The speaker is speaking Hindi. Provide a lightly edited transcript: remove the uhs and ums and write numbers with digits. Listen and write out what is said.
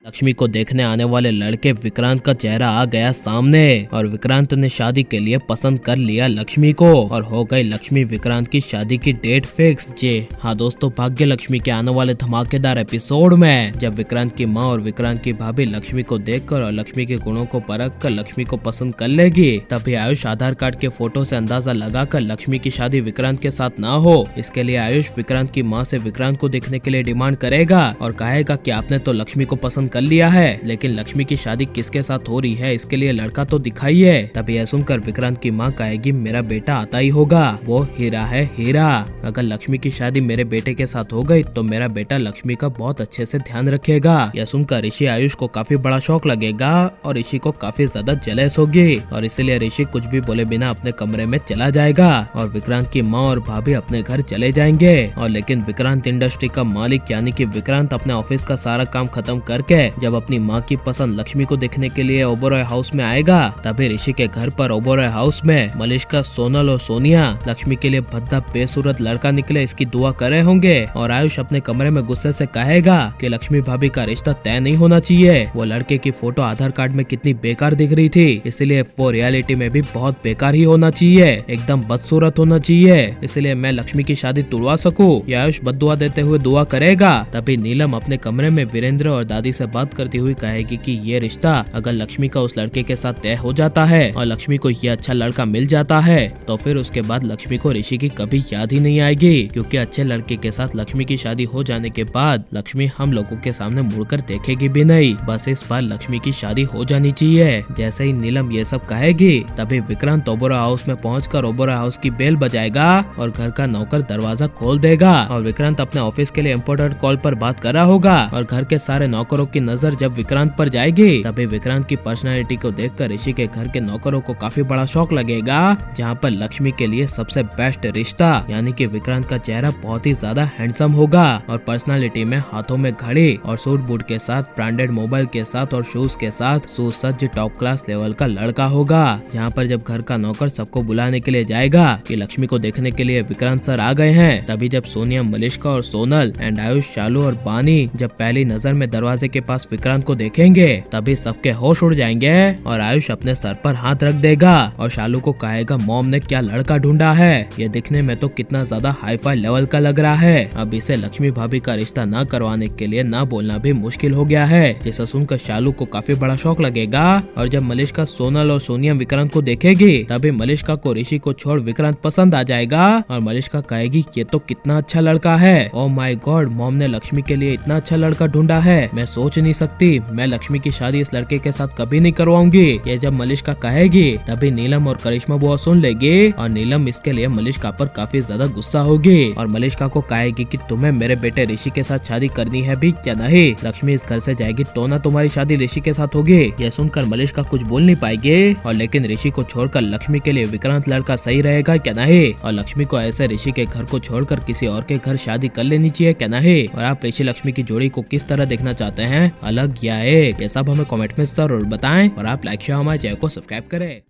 लक्ष्मी को देखने आने वाले लड़के विक्रांत का चेहरा आ गया सामने और विक्रांत ने शादी के लिए पसंद कर लिया लक्ष्मी को और हो गई लक्ष्मी विक्रांत की शादी की डेट फिक्स। जी हाँ दोस्तों, भाग्य लक्ष्मी के आने वाले धमाकेदार एपिसोड में जब विक्रांत की माँ और विक्रांत की भाभी लक्ष्मी को देखकर और लक्ष्मी के गुणों को परख कर लक्ष्मी को पसंद कर लेगी, तभी आयुष आधार कार्ड के फोटो से अंदाजा लगाकर लक्ष्मी की शादी विक्रांत के साथ ना हो, इसके लिए आयुष विक्रांत की माँ से विक्रांत को देखने के लिए डिमांड करेगा और कहेगा कि आपने तो लक्ष्मी को पसंद कर लिया है, लेकिन लक्ष्मी की शादी किसके साथ हो रही है इसके लिए लड़का तो दिखाइए। तभी यह सुनकर विक्रांत की माँ कहेगी मेरा बेटा आता ही होगा, वो हीरा है हीरा। अगर लक्ष्मी की शादी मेरे बेटे के साथ हो गई तो मेरा बेटा लक्ष्मी का बहुत अच्छे से ध्यान रखेगा। यह सुनकर ऋषि आयुष को काफी बड़ा शौक लगेगा और ऋषि को काफी ज्यादा जेलस होगी और इसीलिए ऋषि कुछ भी बोले बिना अपने कमरे में चला जाएगा और विक्रांत की माँ और भाभी अपने घर चले जाएंगे। और लेकिन विक्रांत इंडस्ट्री का मालिक यानी कि विक्रांत अपने ऑफिस का सारा काम खत्म करके जब अपनी माँ की पसंद लक्ष्मी को देखने के लिए ओबेरॉय हाउस में आएगा, तभी ऋषि के घर पर ओबेरॉय हाउस में मलिष्का, सोनल और सोनिया लक्ष्मी के लिए भद्दा बेसूरत लड़का निकले इसकी दुआ कर रहे होंगे और आयुष अपने कमरे में गुस्से से कहेगा कि लक्ष्मी भाभी का रिश्ता तय नहीं होना चाहिए। वो लड़के की फोटो आधार कार्ड में कितनी बेकार दिख रही थी, इसलिए वो रियलिटी में भी बहुत बेकार ही होना चाहिए, एकदम बदसूरत होना चाहिए, इसलिए मैं लक्ष्मी की शादी तुड़वा सकूं। आयुष बद्दुआ देते हुए दुआ करेगा। तभी नीलम अपने कमरे में वीरेंद्र और दादी से बात करती हुई कहेगी कि ये रिश्ता अगर लक्ष्मी का उस लड़के के साथ तय हो जाता है और लक्ष्मी को ये अच्छा लड़का मिल जाता है तो फिर उसके बाद लक्ष्मी को ऋषि की कभी याद ही नहीं आएगी, क्योंकि अच्छे लड़के के साथ लक्ष्मी की शादी हो जाने के बाद लक्ष्मी हम लोगों के सामने मुड़कर देखेगी भी नहीं। बस इस बार लक्ष्मी की शादी हो जानी चाहिए। जैसे ही नीलम ये सब कहेगी तभी विक्रांत ओबेरॉय हाउस में पहुंचकर ओबेरॉय हाउस की बेल बजाएगा और घर का नौकर दरवाजा खोल देगा और विक्रांत अपने ऑफिस के लिए इम्पोर्टेंट कॉल पर बात कर रहा होगा और घर के सारे नौकरों की नजर जब विक्रांत पर जाएगी तभी विक्रांत की पर्सनालिटी को देखकर ऋषि के घर के नौकरों को काफी बड़ा शौक लगेगा, जहां पर लक्ष्मी के लिए सबसे बेस्ट रिश्ता यानी कि विक्रांत का चेहरा बहुत ही ज्यादा हैंडसम होगा और पर्सनालिटी में हाथों में घड़ी और सूट बूट के साथ, ब्रांडेड मोबाइल के साथ और शूज के साथ सुसज्ज टॉप क्लास लेवल का लड़का होगा। जहां पर जब घर का नौकर सबको बुलाने के लिए जाएगा कि लक्ष्मी को देखने के लिए विक्रांत सर आ गए हैं, तभी जब सोनिया, मलिष्का और सोनल एंड आयुष, शालू और बानी जब पहली नजर में दरवाजे के पास विक्रांत को देखेंगे तभी सबके होश उड़ जाएंगे और आयुष अपने सर पर हाथ रख देगा और शालू को कहेगा मॉम ने क्या लड़का ढूंढा है, ये दिखने में तो कितना ज्यादा हाई फाई लेवल का लग रहा है। अब इसे लक्ष्मी भाभी का रिश्ता न करवाने के लिए ना बोलना भी मुश्किल हो गया है। जिसे सुनकर शालू को काफी बड़ा शौक लगेगा और जब मलिष्का, सोनल और सोनिया विक्रांत को देखेगी तभी मलिष्का को ऋषि को छोड़ विक्रांत पसंद आ जाएगा और मलिष्का कहेगी ये तो कितना अच्छा लड़का है, ओ माय गॉड, मॉम ने लक्ष्मी के लिए इतना अच्छा लड़का ढूंढा है, मैं सोच नहीं सकती, मैं लक्ष्मी की शादी इस लड़के के साथ कभी नहीं करवाऊंगी। ये जब मलिष्का कहेगी तभी नीलम और करिश्मा बुआ सुन लेगी और नीलम इसके लिए मलिष्का पर काफी ज्यादा गुस्सा होगी और मलिष्का को कहेगी कि तुम्हें मेरे बेटे ऋषि के साथ शादी करनी है भी क्या नहीं, लक्ष्मी इस घर से जाएगी तो ना तुम्हारी शादी ऋषि के साथ होगी। यह सुनकर मलिष्का कुछ बोल नहीं पाएगी और लेकिन ऋषि को छोड़कर लक्ष्मी के लिए विक्रांत लड़का सही रहेगा क्या नहीं और लक्ष्मी को ऐसे ऋषि के घर को छोड़कर किसी और के घर शादी कर लेनी चाहिए क्या नहीं। और आप ऋषि लक्ष्मी की जोड़ी को किस तरह देखना चाहते हैं, अलग या एक, ये सब हमें कमेंट में जरूर बताएं और आप लाइक शेयर हमारे चैनल को सब्सक्राइब करें।